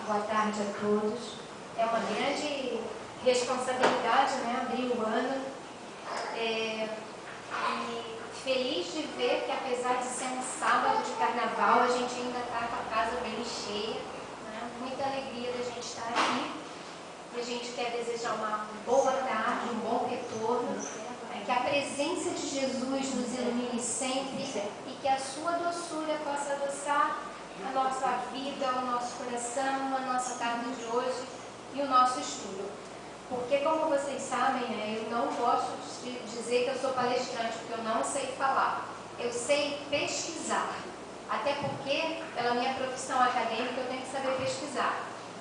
Boa tarde a todos. É uma grande responsabilidade, né, abrir o ano. E feliz de ver que, apesar de ser um sábado de carnaval, a gente ainda está com a casa bem cheia, né? Muita alegria da gente estar aqui. E a gente quer desejar uma boa tarde, um bom retorno, que a presença de Jesus nos ilumine sempre e que a sua doçura possa adoçar a nossa vida, o nosso coração, a nossa tarde de hoje e o nosso estudo. Porque, como vocês sabem, né, eu não gosto de dizer que eu sou palestrante, porque eu não sei falar. Eu sei pesquisar. Até porque, pela minha profissão acadêmica, eu tenho que saber pesquisar,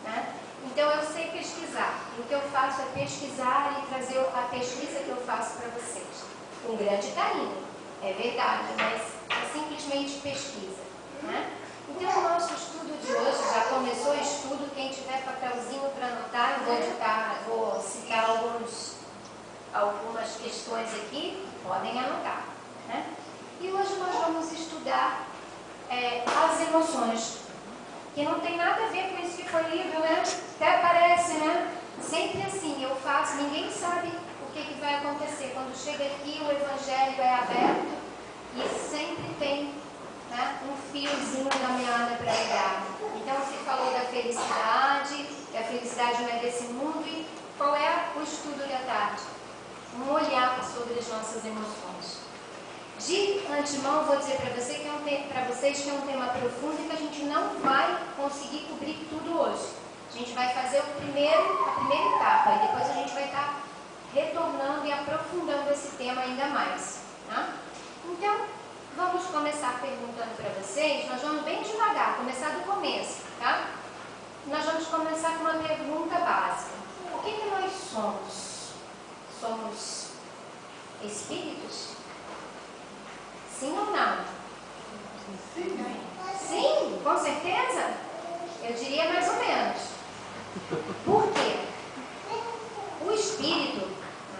né? Então, eu sei pesquisar. E o que eu faço é pesquisar e trazer a pesquisa que eu faço para vocês. Com grande carinho, é verdade, mas é simplesmente pesquisa, né? Então, o nosso estudo de hoje já começou o estudo. Quem tiver papelzinho para anotar, eu vou citar algumas questões aqui, podem anotar, né? E hoje nós vamos estudar as emoções, que não tem nada a ver com isso que foi lido, né? Até parece, né? Sempre assim, eu faço, ninguém sabe o que vai acontecer. Quando chega aqui, o evangelho é aberto e sempre tem, né, um fiozinho da meada para ligar. Então, se falou da felicidade, que a felicidade não é desse mundo. E qual é o estudo da tarde? Um olhar sobre as nossas emoções. De antemão, vou dizer para vocês que é um tema profundo e que a gente não vai conseguir cobrir tudo hoje. A gente vai fazer a primeira etapa e depois a gente vai estar retornando e aprofundando esse tema ainda mais, tá? Então, vamos começar perguntando para vocês. Nós vamos bem devagar, começar do começo, tá? Nós vamos começar com uma pergunta básica. O que nós somos? Somos espíritos? Sim ou não? Sim, com certeza? Eu diria mais ou menos. Por quê? O espírito,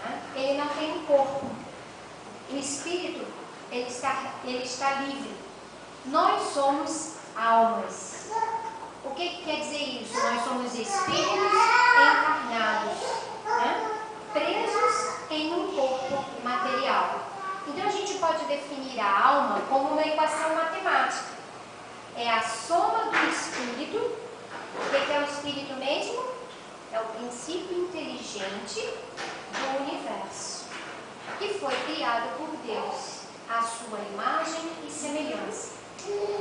né, ele não tem um corpo. O espírito, ele está livre. Nós somos almas. O que quer dizer isso? Nós somos espíritos encarnados, né, presos em um corpo material. Então a gente pode definir a alma como uma equação matemática. É a soma do espírito. O que é o espírito mesmo? É o princípio inteligente do universo, que foi criado por Deus, à sua imagem e semelhança.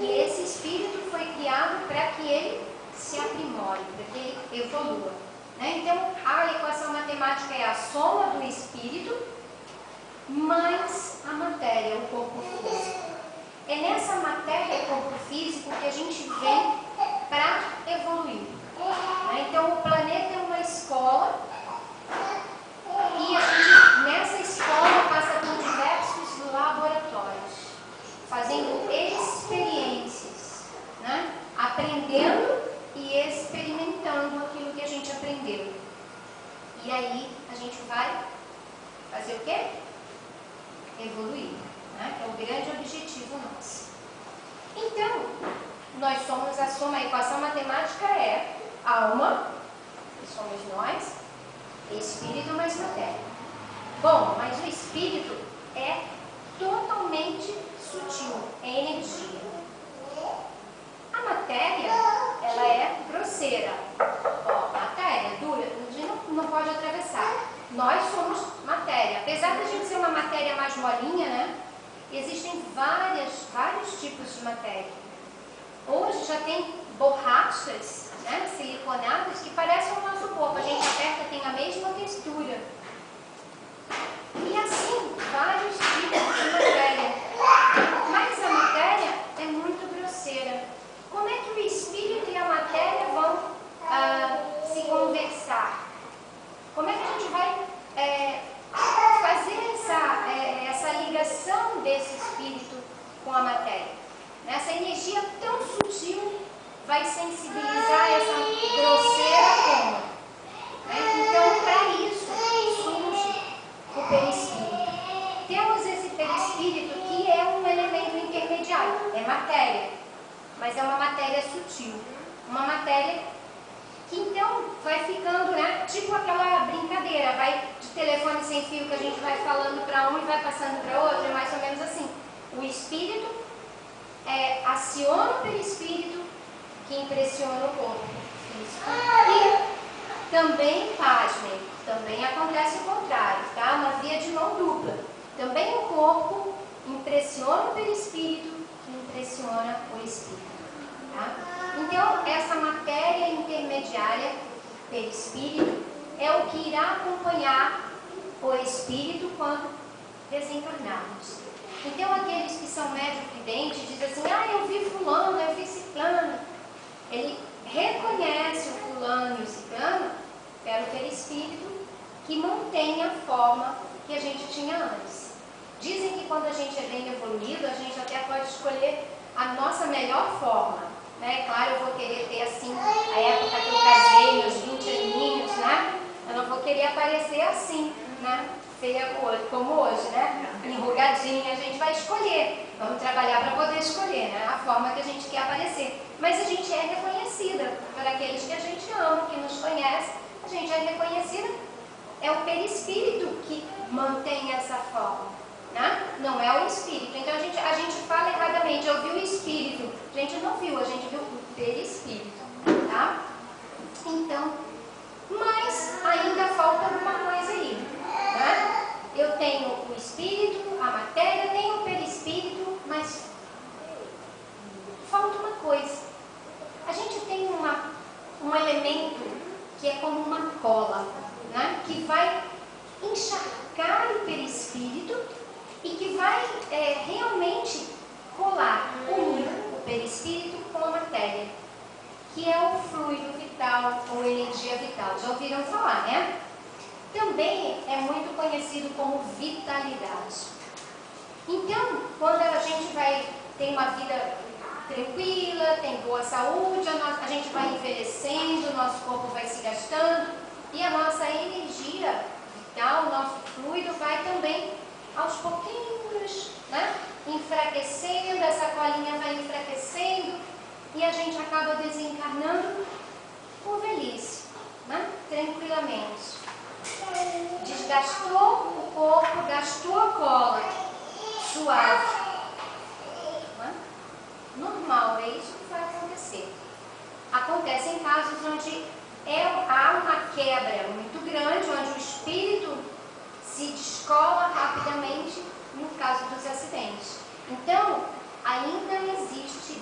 E esse espírito foi criado para que ele se aprimore, para que ele evolua, né? Então, a equação matemática é a soma do espírito mais a matéria, o corpo físico. É nessa matéria e corpo físico que a gente vem para evoluir, né? Então, o planeta é uma escola e a gente, nessa escola, passa por diversos laboratórios, fazendo experiências, né? Aprendendo e experimentando aquilo que a gente aprendeu. E aí, a gente vai fazer o quê? Evoluir, né? Que é o grande objetivo nosso. Então, nós somos a soma. A equação matemática é alma, que somos nós, espírito mais matéria. Bom, mas o espírito é totalmente sutil, é energia. A matéria, ela é grosseira. Ó, matéria dura, a gente não pode atravessar. Nós somos matéria. Apesar da gente ser uma matéria mais molinha, né? Existem vários tipos de matéria. Hoje já tem borrachas, né, siliconadas, que parecem o nosso corpo. A gente aperta, tem a mesma textura. E assim, vários tipos de matéria. Mas a matéria é muito grosseira. Como é que o espírito e a matéria vão se conversar? Como é que a gente vai fazer essa ligação desse espírito com a matéria? Essa energia tão sutil vai sensibilizar essa grosseira como? Então, para isso, surge o perispírito. Temos esse perispírito que é um elemento intermediário, é matéria, mas é uma matéria sutil, uma matéria Então, vai ficando, né, tipo aquela brincadeira, vai de telefone sem fio que a gente vai falando para um e vai passando para outro, é mais ou menos assim. O espírito aciona o perispírito que impressiona o corpo físico. E também, pasmem, também acontece o contrário, tá? Uma via de mão dupla. Também o corpo impressiona o perispírito que impressiona o espírito. Tá? Então, essa matéria intermediária, perispírito, é o que irá acompanhar o espírito quando desencarnarmos. Então, aqueles que são médios videntes dizem assim, eu vi fulano, eu vi ciclano. Ele reconhece o fulano e o ciclano pelo perispírito que mantém a forma que a gente tinha antes. Dizem que quando a gente é bem evoluído, a gente até pode escolher a nossa melhor forma. Né? Claro, eu vou querer ter assim, a época que eu casei, meus 20 aninhos, né? Eu não vou querer aparecer assim, né? Feia como hoje, né? Enrugadinha, a gente vai escolher. Vamos trabalhar para poder escolher, né? A forma que a gente quer aparecer. Mas a gente é reconhecida por aqueles que a gente ama, que nos conhece. A gente é reconhecida. É o perispírito que mantém essa forma. Né? Não é o espírito. Então a gente fala erradamente, eu vi o espírito. A gente não viu, a gente viu o perispírito. Tá? Então, mas ainda falta alguma coisa aí. Né? Eu tenho o espírito, a matéria, tenho o perispírito, mas falta uma coisa. A gente tem um elemento que é como uma cola, né? Que vai encharcar o perispírito e que vai realmente colar, unir o perispírito com a matéria, que é o fluido vital ou energia vital. Já ouviram falar, né? Também é muito conhecido como vitalidade. Então, quando a gente tem uma vida tranquila, tem boa saúde, a gente vai envelhecendo, o nosso corpo vai se gastando e a nossa energia vital, o nosso fluido vai também aos pouquinhos, né, enfraquecendo, essa colinha vai enfraquecendo e a gente acaba desencarnando por velhice, né, tranquilamente. Desgastou o corpo, gastou a cola, suave. Né? Normal, é isso que vai acontecer. Acontece em casos onde há uma quebra muito grande, onde o espírito se descola rapidamente no caso dos acidentes. Então, ainda existe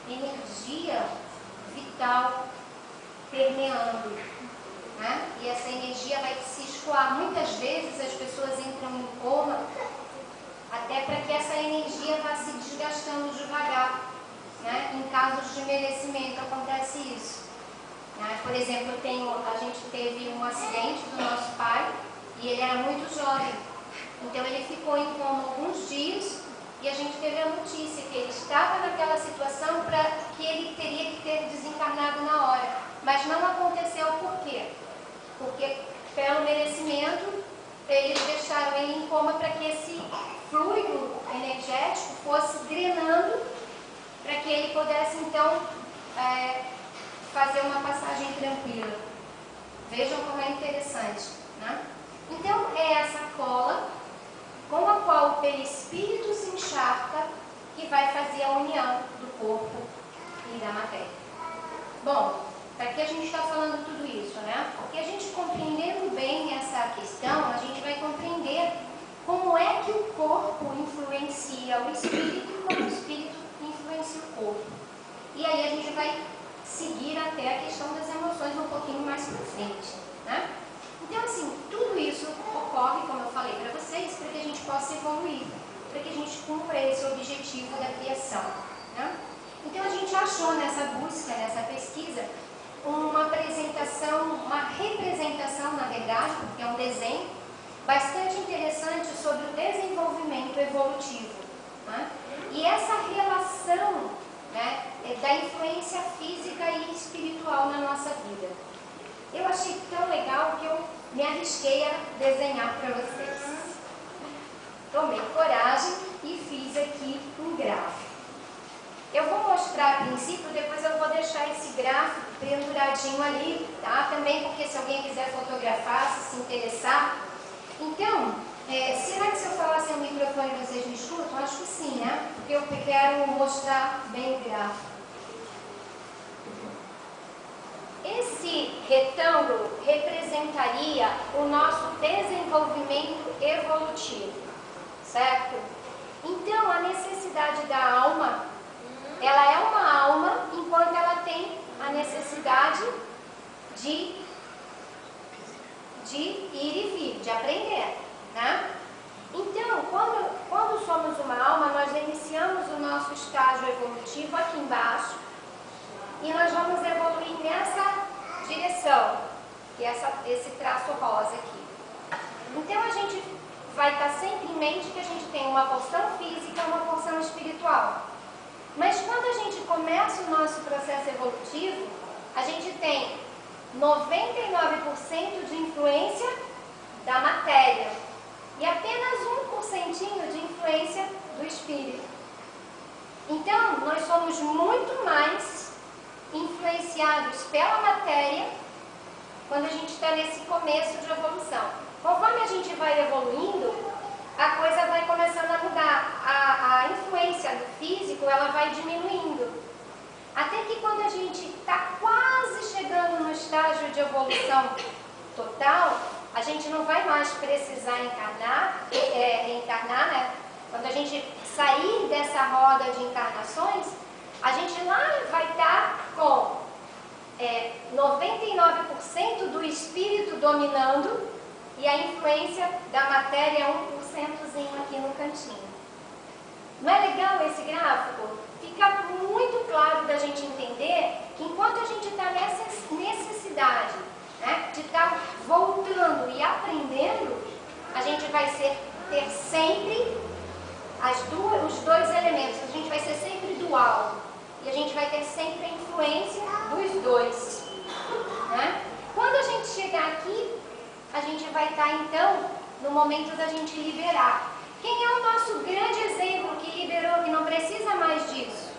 energia vital permeando, né? E essa energia vai se escoar. Muitas vezes as pessoas entram em coma até para que essa energia vá se desgastando devagar, né? Em casos de envelhecimento acontece isso. Né? Por exemplo, a gente teve um acidente do nosso pai e ele era muito jovem. Então ele ficou em coma alguns dias e a gente teve a notícia que ele estava naquela situação para que ele teria que ter desencarnado na hora. Mas não aconteceu por quê? Porque pelo merecimento eles deixaram ele em coma para que esse fluido energético fosse drenando para que ele pudesse então fazer uma passagem tranquila. Vejam como é interessante, né? Então é essa cola com a qual o perispírito se encharca que vai fazer a união do corpo e da matéria. Bom, para que a gente está falando tudo isso, né? Porque a gente compreendendo bem essa questão, a gente vai compreender como é que o corpo influencia o espírito e como o espírito influencia o corpo. E aí a gente vai seguir até a questão das emoções um pouquinho mais para frente, né? Então, assim, tudo isso ocorre, como eu falei para vocês, para que a gente possa evoluir, para que a gente cumpra esse objetivo da criação, né? Então, a gente achou nessa busca, nessa pesquisa, uma representação, na verdade, porque é um desenho, bastante interessante sobre o desenvolvimento evolutivo, né? E essa relação, né, da influência física e espiritual na nossa vida. Eu achei tão legal que eu me arrisquei a desenhar para vocês. Tomei coragem e fiz aqui um gráfico. Eu vou mostrar a princípio, depois eu vou deixar esse gráfico penduradinho ali, tá? Também porque se alguém quiser fotografar, se interessar. Então, será que se eu falar sem o microfone vocês me escutam? Acho que sim, né? Porque eu quero mostrar bem o gráfico. Esse retângulo representaria o nosso desenvolvimento evolutivo, certo? Então, a necessidade da alma, ela é uma alma enquanto ela tem a necessidade de ir e vir, de aprender, né? Então, quando somos uma alma, nós iniciamos o nosso estágio evolutivo aqui embaixo e nós vamos evoluir nessa direção, que é esse traço rosa aqui. Então, a gente vai estar sempre em mente que a gente tem uma porção física e uma porção espiritual. Mas quando a gente começa o nosso processo evolutivo, a gente tem 99% de influência da matéria e apenas 1% de influência do espírito. Então, nós somos muito mais influenciados pela matéria quando a gente está nesse começo de evolução. Conforme a gente vai evoluindo, a coisa vai começando a mudar. A influência do físico, ela vai diminuindo. Até que quando a gente está quase chegando no estágio de evolução total, a gente não vai mais precisar reencarnar, né? Quando a gente sair dessa roda de encarnações, a gente lá vai estar com 99% do espírito dominando e a influência da matéria 1%zinho aqui no cantinho. Não é legal esse gráfico? Fica muito claro da gente entender que enquanto a gente está nessa necessidade, né, de estar voltando e aprendendo, a gente vai ter sempre os dois elementos. A gente vai ser sempre dual. E a gente vai ter sempre a influência dos dois, né? Quando a gente chegar aqui, a gente vai estar então no momento da gente liberar. Quem é o nosso grande exemplo que liberou, que não precisa mais disso?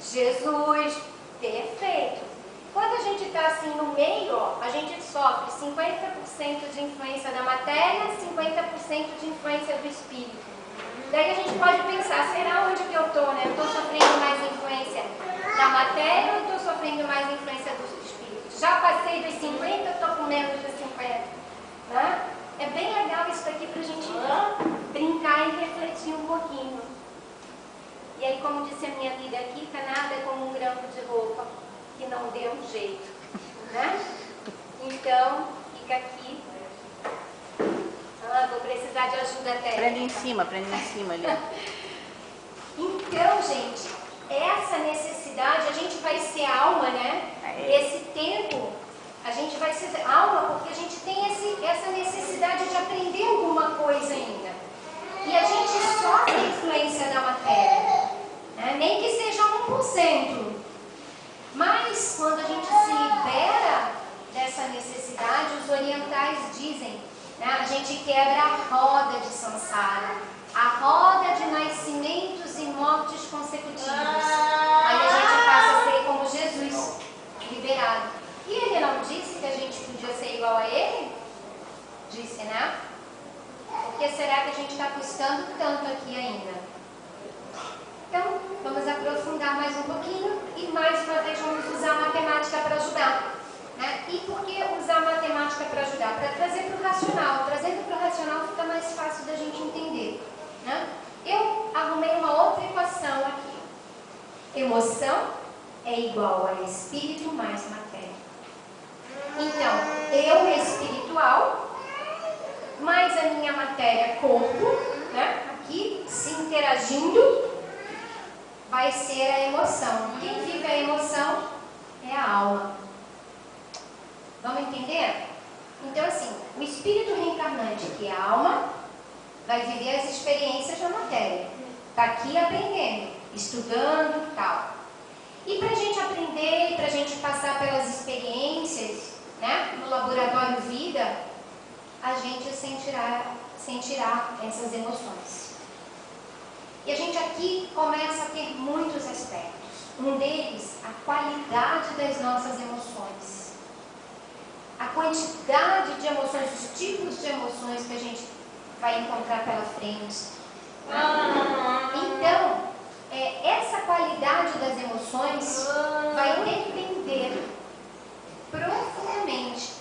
Jesus, perfeito. Quando a gente está assim no meio, ó, a gente sofre 50% de influência da matéria, 50% de influência do espírito. Daí a gente pode pensar, será onde que eu estou, né? Eu estou sofrendo mais influência da matéria ou estou sofrendo mais influência dos espíritos? Já passei dos 50, estou com menos de 50. Né? É bem legal isso aqui para a gente brincar e refletir um pouquinho. E aí, como disse a minha amiga aqui, nada é como um grampo de roupa que não deu jeito. Né? Então, fica aqui. Vou precisar de ajuda técnica. Prende em cima ali. Então, gente, essa necessidade, a gente vai ser alma, né? Esse tempo, a gente vai ser alma porque a gente tem essa necessidade de aprender alguma coisa ainda. E a gente sofre a influência da matéria, né? Nem que seja 1%. Mas, quando a gente se libera dessa necessidade, os orientais dizem, né, a gente quebra a roda de samsara, a roda de nascimentos e mortes consecutivos. Aí a gente passa a ser como Jesus, liberado. E ele não disse que a gente podia ser igual a ele? Disse, né? Por que será que a gente está custando tanto aqui ainda? Então, vamos aprofundar mais um pouquinho e mais uma vez vamos usar a matemática para ajudar. Né? E por que usar a matemática para ajudar? Para trazer para o racional. Trazendo para o racional fica mais fácil da gente entender. Né? Eu arrumei uma outra equação aqui. Emoção é igual a espírito mais matéria. Então, eu espiritual, mais a minha matéria corpo, né? Aqui se interagindo, vai ser a emoção. Quem vive a emoção é a alma. Vamos entender? Então, assim, o espírito reencarnante, que é a alma, vai viver as experiências da matéria. Está aqui aprendendo, estudando e tal. E para a gente aprender, para a gente passar pelas experiências, né, no laboratório vida, a gente sentirá essas emoções. E a gente aqui começa a ter muitos aspectos. Um deles, a qualidade das nossas emoções. A quantidade de emoções, os tipos de emoções que a gente vai encontrar pela frente. Então, essa qualidade das emoções vai depender profundamente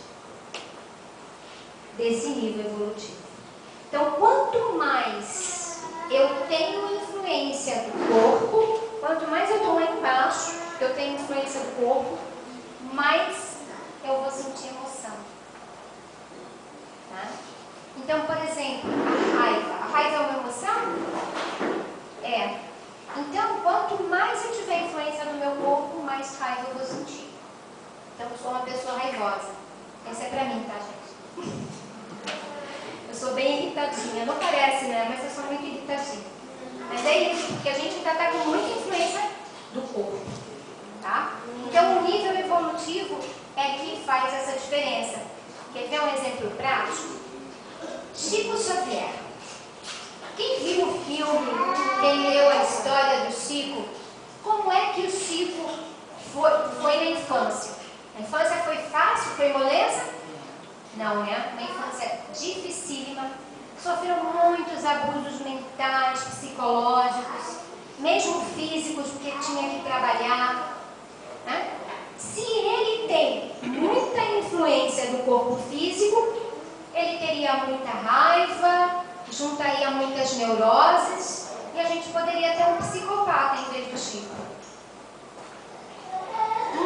desse nível evolutivo. Então, quanto mais eu tenho influência do corpo, quanto mais eu estou lá embaixo, eu tenho influência do corpo, mais eu vou sentir emoção. Tá? Então, por exemplo, a raiva. A raiva é uma emoção? É. Então, quanto mais eu tiver influência no meu corpo, mais raiva eu vou sentir. Então, eu sou uma pessoa raivosa. Essa é pra mim, tá, gente? Eu sou bem irritadinha. Não parece, né? Mas eu sou muito irritadinha. Mas é isso, porque a gente ainda está com muita influência do corpo. Tá? Então, o nível evolutivo é que faz essa diferença. Quer ver um exemplo prático? Chico Xavier. Quem viu o filme, quem leu a história do Chico, como é que o Chico foi na infância? A infância foi fácil? Foi moleza? Não, né? Uma infância dificílima. Sofreu muitos abusos mentais, psicológicos, mesmo físicos, porque tinha que trabalhar. Né? Se ele tem muita influência do corpo físico, ele teria muita raiva, juntaria muitas neuroses, e a gente poderia ter um psicopata em vez do Chico.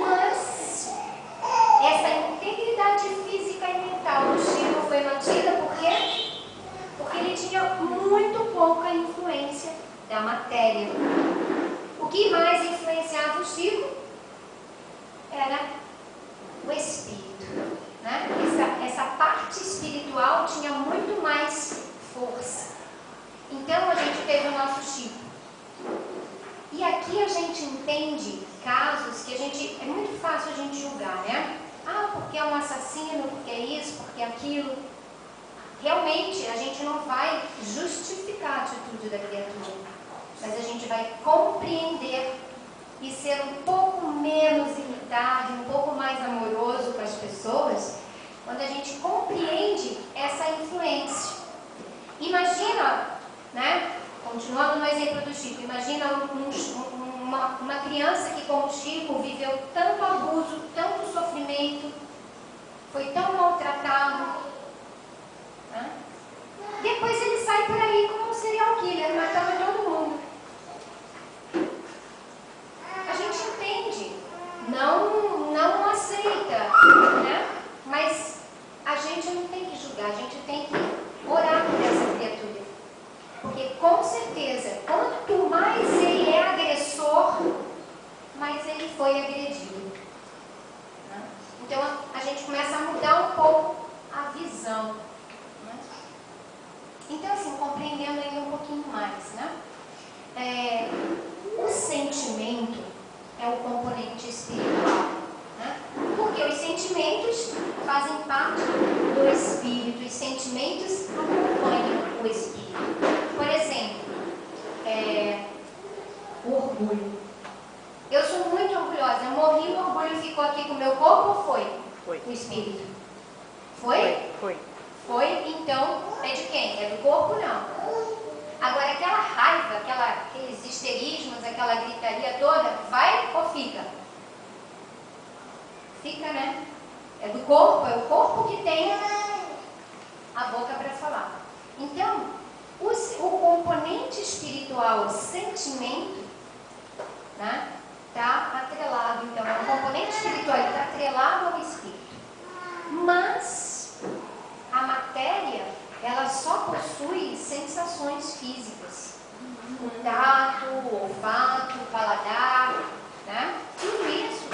Mas essa integridade física e mental do Chico foi mantida por quê? Porque ele tinha muito pouca influência da matéria. O que mais influenciava o Chico era o espírito. Né? Essa parte espiritual tinha muito mais força. Então a gente teve o nosso Chico. E aqui a gente entende casos que é muito fácil a gente julgar, né? Ah, porque é um assassino, porque é isso, porque é aquilo. Realmente a gente não vai justificar a atitude da criatura, mas a gente vai compreender e ser um pouco menos irritado, um pouco mais amoroso com as pessoas, quando a gente compreende essa influência. Imagina, né? Continuando no exemplo do Chico, imagina uma criança que, como o Chico, viveu tanto abuso, tanto sofrimento, foi tão maltratado. Né? Depois ele sai por aí como um serial killer, matando todo mundo. A gente entende, não aceita, né? Mas a gente não tem que julgar, a gente tem que orar por essa criatura. Porque com certeza, quanto mais ele é agressor, mais ele foi agredido. Né? Então a gente começa a mudar um pouco a visão. Né? Então assim, compreendendo ainda um pouquinho mais, né? O sentimento é o componente espiritual, né? Porque os sentimentos fazem parte do espírito, os sentimentos acompanham o espírito. Por exemplo, o orgulho. Eu sou muito orgulhosa, eu morri, o orgulho ficou aqui com o meu corpo ou foi? Foi. O espírito. Foi? Foi. Foi, então é de quem? É do corpo, não. Agora, aquela raiva, aqueles histerismos, aquela gritaria toda, vai ou fica? Fica, né? É do corpo, é o corpo que tem a boca para falar. Então, o componente espiritual, o sentimento, né, está atrelado. Então, o componente espiritual está atrelado ao espírito. Mas a matéria, ela só possui sensações físicas. O tato, o olfato, o paladar, né? Tudo isso,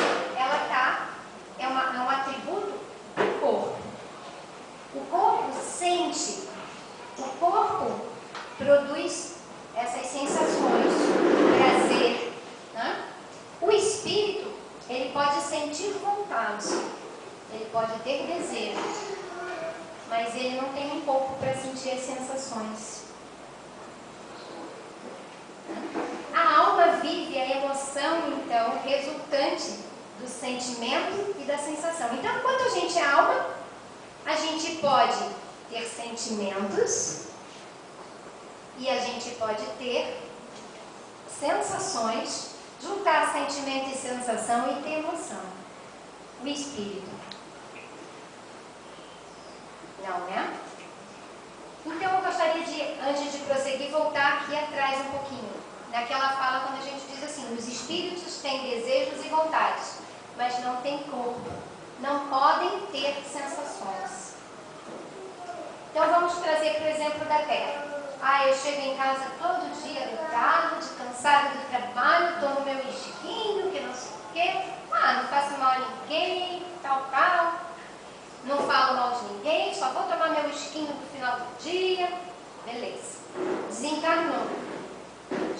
é um atributo do corpo. O corpo sente, o corpo produz essas sensações, prazer, né? O espírito, ele pode sentir vontade, ele pode ter desejo, mas ele não tem um corpo para sentir as sensações. A alma vive a emoção, então, sentimento e da sensação. Então, enquanto a gente é alma, a gente pode ter sentimentos e a gente pode ter sensações, juntar sentimento e sensação e ter emoção. O espírito. Não, né? Então eu gostaria de, antes de prosseguir, voltar aqui atrás um pouquinho. Naquela fala quando a gente diz assim, os espíritos têm desejos e vontades, mas não têm corpo. Não podem ter sensações. Então vamos trazer para o exemplo da Terra. Eu chego em casa todo dia deitado, cansado do trabalho, estou no meu esquinho, que não sei o quê. Não faço mal a ninguém, tal. Não falo mal de ninguém, só vou tomar meu esquinho no final do dia. Beleza. Desencarnou.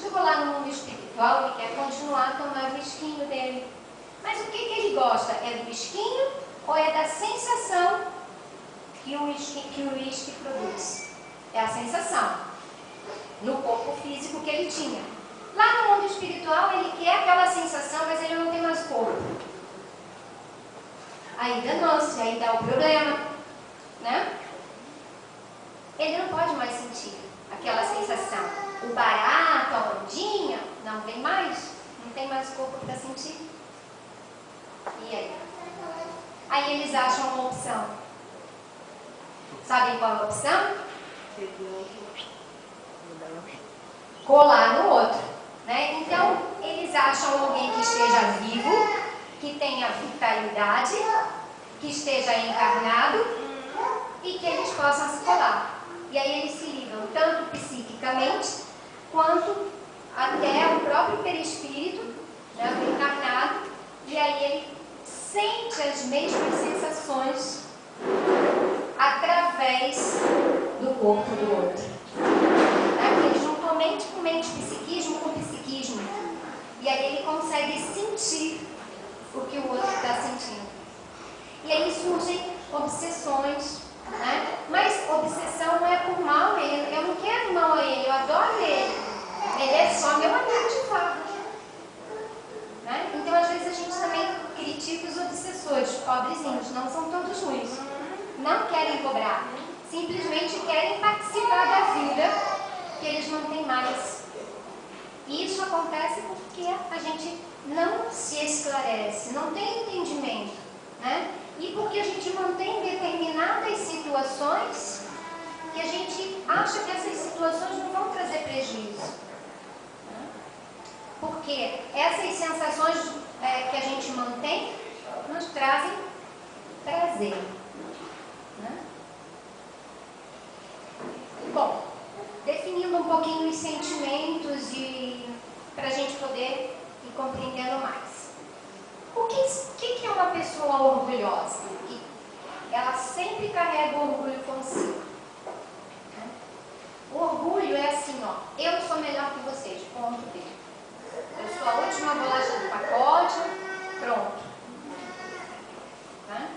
Chegou lá no mundo espiritual, ele quer continuar a tomar o esquinho dele. Mas o que ele gosta? É do esquinho ou é da sensação que o uísque produz? É a sensação. No corpo físico que ele tinha. Lá no mundo espiritual, ele quer aquela sensação, mas ele não tem mais corpo. Aí danou-se, aí dá o problema, né? Ele não pode mais sentir aquela sensação. O barato, a ondinha, não vem mais. Não tem mais corpo para sentir. E aí? Aí eles acham uma opção. Sabem qual é a opção? Colar no outro, né? Então, eles acham alguém que esteja vivo, que tenha vitalidade, que esteja encarnado e que eles possam se colar. E aí eles se ligam tanto psiquicamente quanto até o próprio perispírito, né, do encarnado, e aí ele sente as mesmas sensações através do corpo do outro. Eles juntam mente com mente, psiquismo com psiquismo. E aí ele consegue sentir o que o outro está sentindo. E aí surgem obsessões, né? Mas obsessão não é por mal, eu não quero mal a ele, eu adoro ele. Ele é só meu amigo de farra. Né? Então às vezes a gente também critica os obsessores, pobrezinhos, não são todos ruins. Não querem cobrar, simplesmente querem participar da vida que eles não têm mais. E isso acontece porque a gente não se esclarece, não tem entendimento, né? E porque a gente mantém determinadas situações que a gente acha que essas situações não vão trazer prejuízo. Né? Porque essas sensações que a gente mantém nos trazem prazer. Né? Bom, definindo um pouquinho os sentimentos e para a gente poder ir compreendendo mais. O que é uma pessoa orgulhosa? Ela sempre carrega o orgulho consigo. O orgulho é assim, eu sou melhor que vocês, ponto B. Eu sou a última bolacha do pacote, pronto.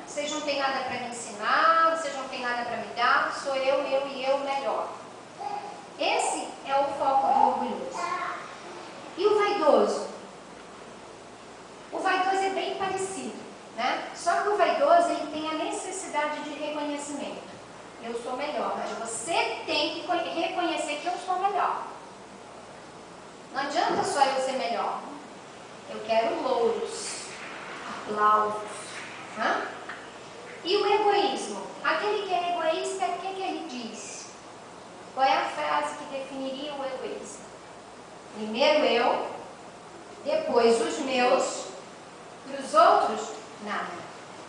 Vocês não têm nada para me ensinar, vocês não têm nada para me dar, sou eu e eu melhor. Esse é o foco do orgulhoso. E o vaidoso? O vaidoso é bem parecido, né? Só que o vaidoso ele tem a necessidade de reconhecimento. Eu sou melhor, mas você tem que reconhecer que eu sou melhor. Não adianta só eu ser melhor. Eu quero louros, aplausos. Né? E o egoísmo? Aquele que é egoísta, o que ele diz? Qual é a frase que definiria o egoísmo? Primeiro eu, depois os meus, para os outros, nada.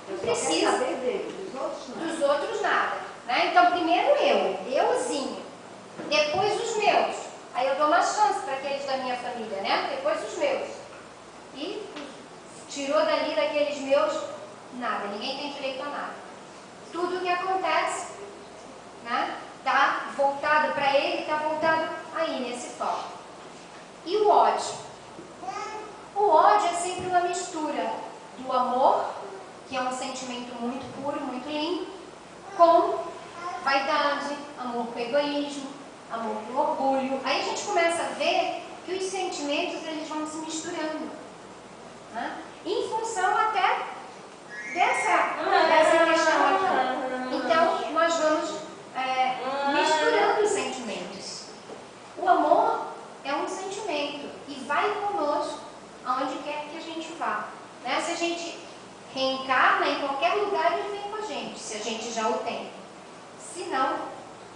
Não precisa. Dos outros, nada. Né? Então, primeiro euzinho. Depois os meus. Aí eu dou uma chance para aqueles da minha família, né? Depois os meus. E tirou dali daqueles meus, nada. Ninguém tem direito a nada. Tudo o que acontece, né? Está voltado para ele, está voltado aí nesse foco. E o ódio? O ódio é sempre uma mistura do amor, que é um sentimento muito puro, muito limpo, com vaidade, amor com egoísmo, amor com orgulho. Aí a gente começa a ver que os sentimentos eles vão se misturando. né? Em função até dessa questão aqui. Então, nós vamos misturando os sentimentos. O amor é um sentimento e vai conosco aonde quer que a gente vá, né? Se a gente reencarna em qualquer lugar, ele vem com a gente, se a gente já o tem. Se não,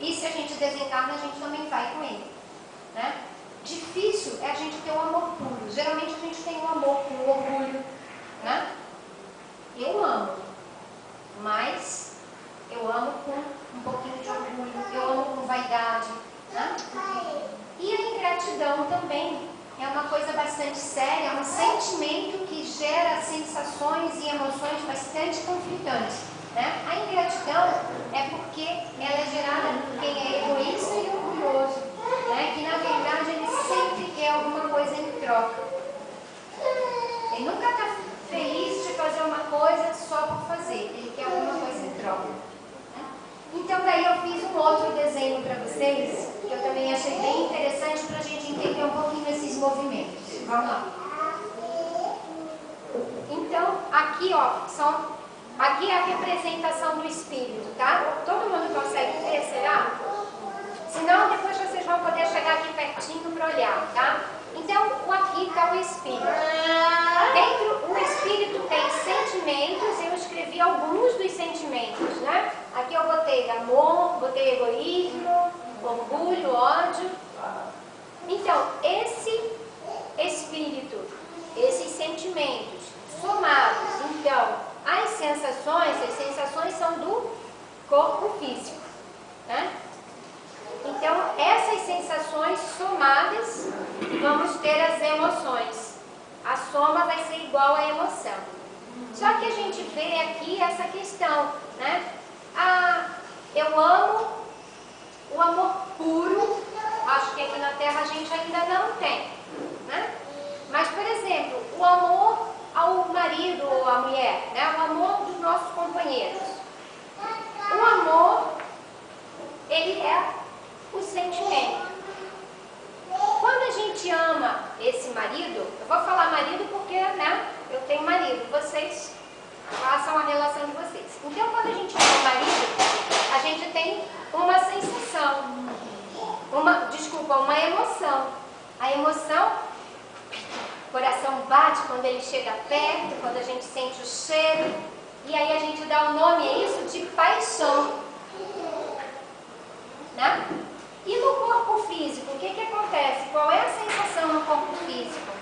e se a gente desencarna, a gente também vai com ele, né? Difícil é a gente ter um amor puro. Geralmente a gente tem um amor com orgulho, né? Eu amo, mas eu amo com um pouquinho de orgulho, eu amo com vaidade, né? E a ingratidão também é uma coisa bastante séria, é um sentimento que gera sensações e emoções bastante conflitantes, né? A ingratidão é porque ela é gerada por quem é egoísta e orgulhoso, né? Que na verdade ele sempre quer alguma coisa em troca. Ele nunca está feliz de fazer uma coisa só por fazer, ele quer alguma coisa em troca, né? Então daí eu fiz um outro desenho para vocês, que eu também achei bem interessante para a gente entender um pouquinho esses movimentos. Vamos lá. Então, aqui ó, aqui é a representação do espírito, tá? Todo mundo consegue ver, será? Senão, depois vocês vão poder chegar aqui pertinho para olhar, tá? Então, aqui está o espírito. Dentro, o espírito tem sentimentos, eu escrevi alguns dos sentimentos, né? Aqui eu botei amor, botei egoísmo, orgulho, ódio. Então, esse espírito, esses sentimentos somados, então, as sensações são do corpo físico, né? Então, essas sensações somadas, vamos ter as emoções. A soma vai ser igual à emoção. Só que a gente vê aqui essa questão, né? Eu amo o amor puro, acho que aqui na Terra a gente ainda não tem, né? Mas, por exemplo, o amor ao marido ou à mulher, né? O amor dos nossos companheiros. O amor, ele é o sentimento. Quando a gente ama esse marido, eu vou falar marido porque, né, eu tenho marido, vocês façam a relação de vocês. Então, quando a gente ama o marido, a gente tem uma sensação, uma emoção. A emoção, o coração bate quando ele chega perto, quando a gente sente o cheiro, e aí a gente dá o nome a isso de paixão, né? E no corpo físico, o que acontece? Qual é a sensação no corpo físico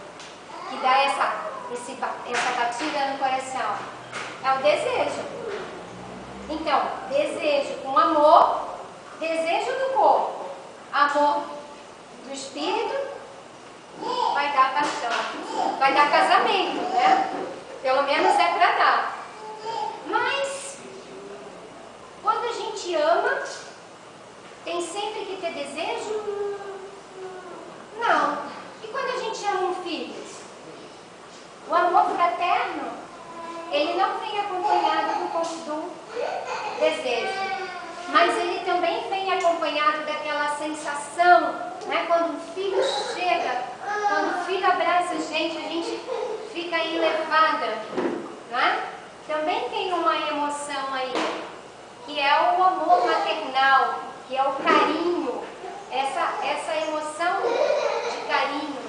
que dá essa batida no coração? É o desejo. Então, desejo com amor, desejo do corpo, amor do espírito, vai dar paixão, vai dar casamento, né? Pelo menos é para dar. Mas, quando a gente ama, tem sempre que ter desejo? Não. E quando a gente ama um filho? O amor fraterno, ele não vem acompanhado do desejo, mas ele também vem acompanhado daquela sensação, né? Quando um filho chega, quando o filho abraça a gente fica elevada, né? Também tem uma emoção aí, que é o amor maternal, que é o carinho, essa emoção de carinho,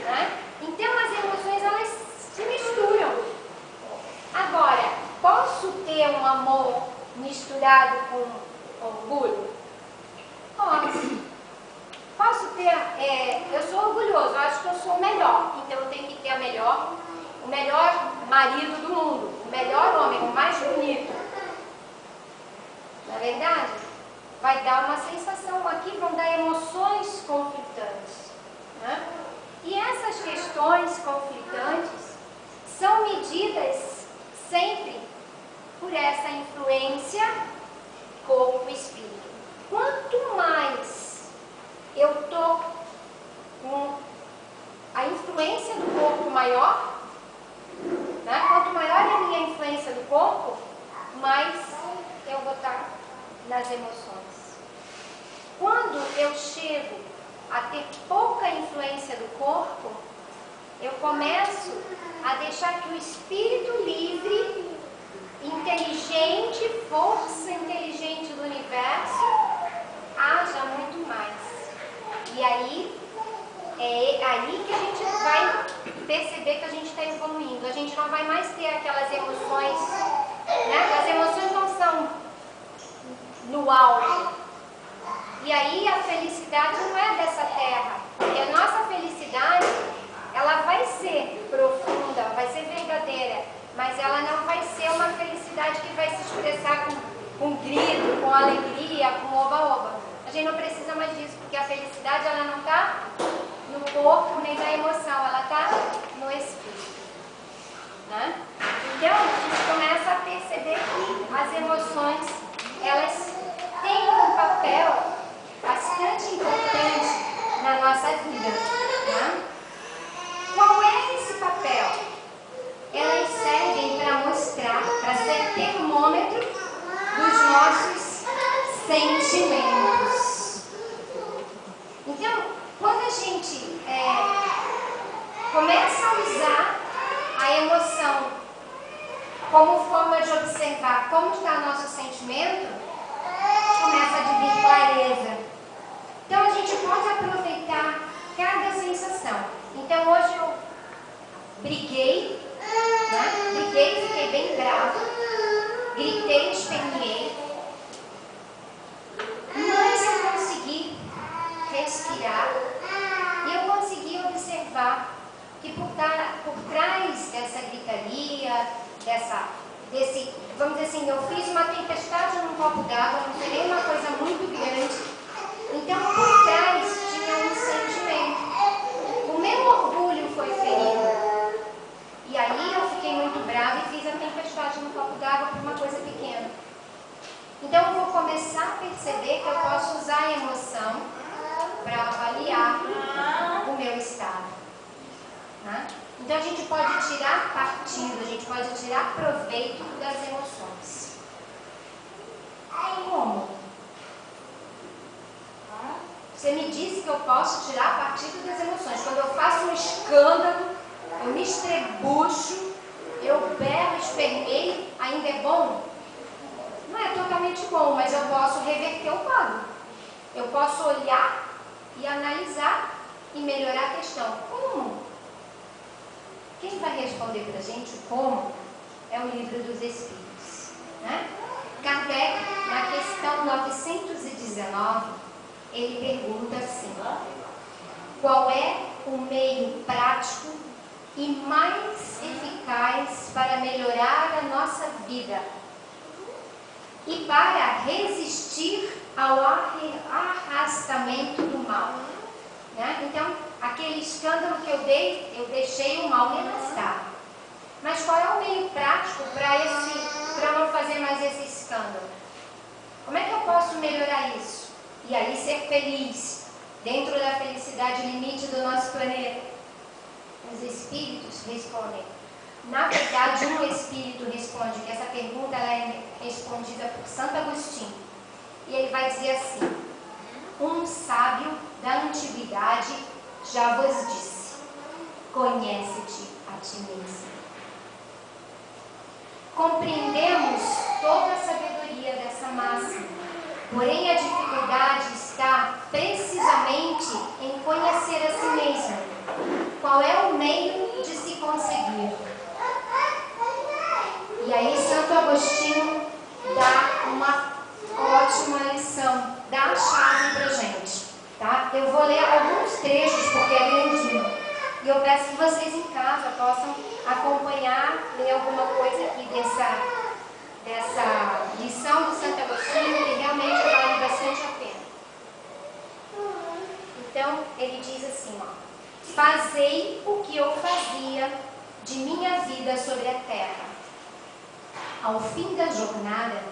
né? Então as emoções, elas se misturam. Agora, posso ter um amor misturado com orgulho? Posso ter, eu sou orgulhoso, eu acho que eu sou o melhor, então eu tenho que ter o melhor marido do mundo, o melhor homem, o mais bonito. Na verdade, vai dar uma sensação aqui, vão dar emoções conflitantes, né? E essas questões conflitantes são medidas sempre por essa influência corpo-espírito. Quanto mais eu estou com a influência do corpo maior, né? Quanto maior é a minha influência do corpo, mais eu vou estar nas emoções. Quando eu chego a ter pouca influência do corpo, eu começo a deixar que o espírito livre, inteligente, força inteligente do universo, haja muito mais. E aí, é aí que a gente vai perceber que a gente está evoluindo. A gente não vai mais ter aquelas emoções, né? As emoções não são no alto. E aí a felicidade não é dessa terra. Porque a nossa felicidade, ela vai ser profunda, vai ser verdadeira, mas ela não vai ser uma felicidade que vai se expressar com grito, com alegria, com oba-oba. A gente não precisa mais disso, porque a felicidade ela não está no corpo nem na emoção, ela está no espírito. Né? Então, a gente começa a perceber que as emoções, elas têm um papel bastante importante na nossa vida. Né? Qual é esse papel? Elas servem para mostrar, para ser termômetro dos nossos sentimentos. Então, quando a gente começa a usar a emoção como forma de observar como está o nosso sentimento, começa a advir clareza. Então, a gente pode aproveitar cada sensação. Então, hoje eu briguei, né? Briguei, fiquei bem brava, gritei, esperneei, mas eu consegui respirar e eu consegui observar que por trás dessa gritaria, vamos dizer assim, eu fiz uma tempestade num copo d'água, não foi nem uma coisa muito grande. Então, por trás tinha um sentimento. O meu orgulho foi ferido. E aí eu fiquei muito brava e fiz a tempestade no copo d'água por uma coisa pequena. Então, eu vou começar a perceber que eu posso usar a emoção para avaliar o meu estado. Né? Então, a gente pode tirar partido, a gente pode tirar proveito das emoções. Como? Você me disse que eu posso tirar partido das emoções. Quando eu faço um escândalo, eu me estrebucho, eu berro, esperneio, ainda é bom? Não é totalmente bom, mas eu posso reverter o quadro. Eu posso olhar e analisar e melhorar a questão. Como? Quem vai responder para a gente o como é o Livro dos Espíritos. Né? Kardec, na questão 919, ele pergunta assim: qual é o meio prático e mais eficaz para melhorar a nossa vida e para resistir ao arrastamento do mal? Né? Então, aquele escândalo que eu dei, eu deixei o mal me arrastar. Mas qual é o meio prático para não fazer mais esse escândalo? Como é que eu posso melhorar isso? E aí ser feliz, dentro da felicidade limite do nosso planeta? Os espíritos respondem. Na verdade, um espírito responde, que essa pergunta ela é respondida por Santo Agostinho. E ele vai dizer assim: um sábio da antiguidade já vos disse, conhece-te a ti mesmo. Compreendemos toda a sabedoria dessa máxima, porém a dificuldade está precisamente em conhecer a si mesmo. Qual é o meio de se conseguir? E aí Santo Agostinho dá uma ótima lição, dá a chave para a gente. Tá? Eu vou ler alguns trechos porque é grandinho. E eu peço que vocês em casa possam acompanhar, ler alguma coisa aqui dessa lição do Santo Agostinho, que realmente vale bastante a pena. Então, ele diz assim, ó: fazei o que eu fazia de minha vida sobre a terra. Ao fim da jornada,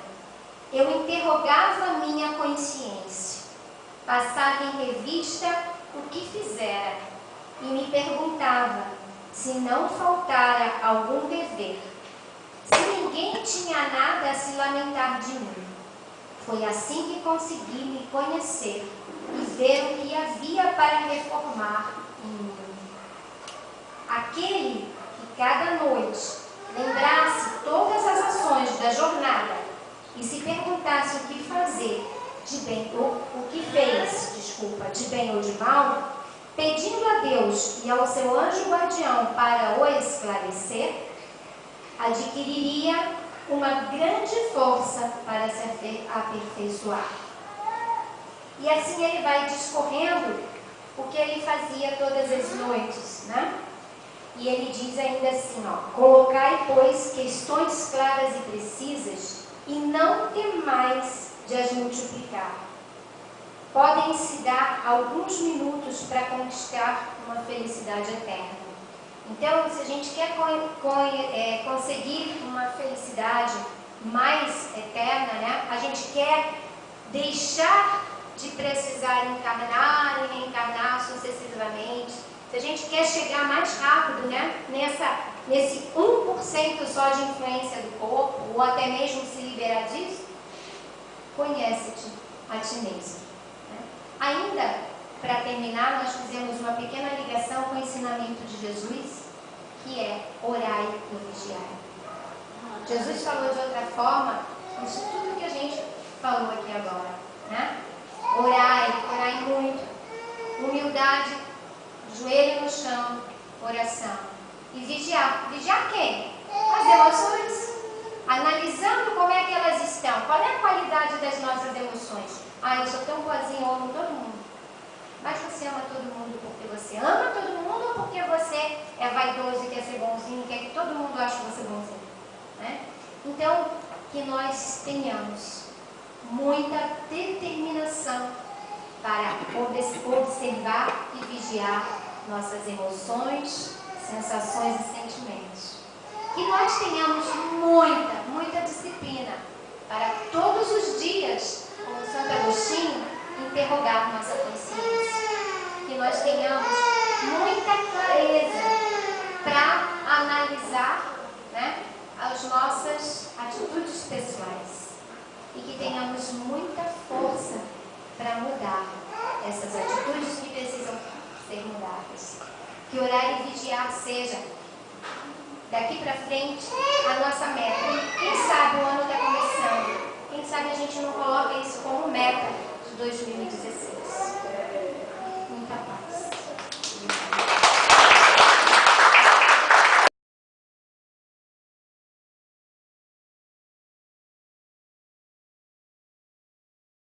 eu interrogava a minha consciência, passava em revista o que fizera e me perguntava se não faltara algum dever, se ninguém tinha nada a se lamentar de mim. Foi assim que consegui me conhecer e ver o que havia para reformar em mim. aquele que cada noite lembrasse todas as ações da jornada e se perguntasse o que fazer de bem, o que fez, de bem ou de mal, pedindo a Deus e ao seu anjo guardião para o esclarecer, adquiriria uma grande força para se aperfeiçoar. E assim ele vai discorrendo o que ele fazia todas as noites, né? E ele diz ainda assim, colocai, pois, questões claras e precisas e não temais de as multiplicar. Podem se dar alguns minutos para conquistar uma felicidade eterna. Então, se a gente quer conseguir uma felicidade mais eterna, né? A gente quer deixar de precisar encarnar e reencarnar sucessivamente. Se a gente quer chegar mais rápido, né? Nesse 1% só de influência do corpo, ou até mesmo se liberar disso, conhece-te a ti mesmo. Né? Ainda, para terminar, nós fizemos uma pequena ligação com o ensinamento de Jesus, que é orai e vigiai. Jesus falou de outra forma, isso tudo que a gente falou aqui agora, né? Orai muito, humildade, joelho no chão, oração. E vigiar. Vigiar quem? As emoções. Analisando como é que elas estão. Qual é a qualidade das nossas emoções? Eu sou tão boazinha, eu amo todo mundo. Mas você ama todo mundo porque você ama todo mundo ou porque você é vaidoso e quer ser bonzinho, quer que todo mundo ache você bonzinho? Né? Então, que nós tenhamos muita determinação para observar e vigiar nossas emoções, sensações e sentimentos. Que nós tenhamos muita disciplina para todos os dias, como Santo Agostinho, interrogar nossa consciência. Que nós tenhamos muita clareza para analisar, né, as nossas atitudes pessoais. E que tenhamos muita força para mudar essas atitudes que precisam ser mudadas. Que orar e vigiar seja, daqui para frente, a nossa meta. Quem sabe o ano está começando. Quem sabe a gente não coloca isso como meta de 2020.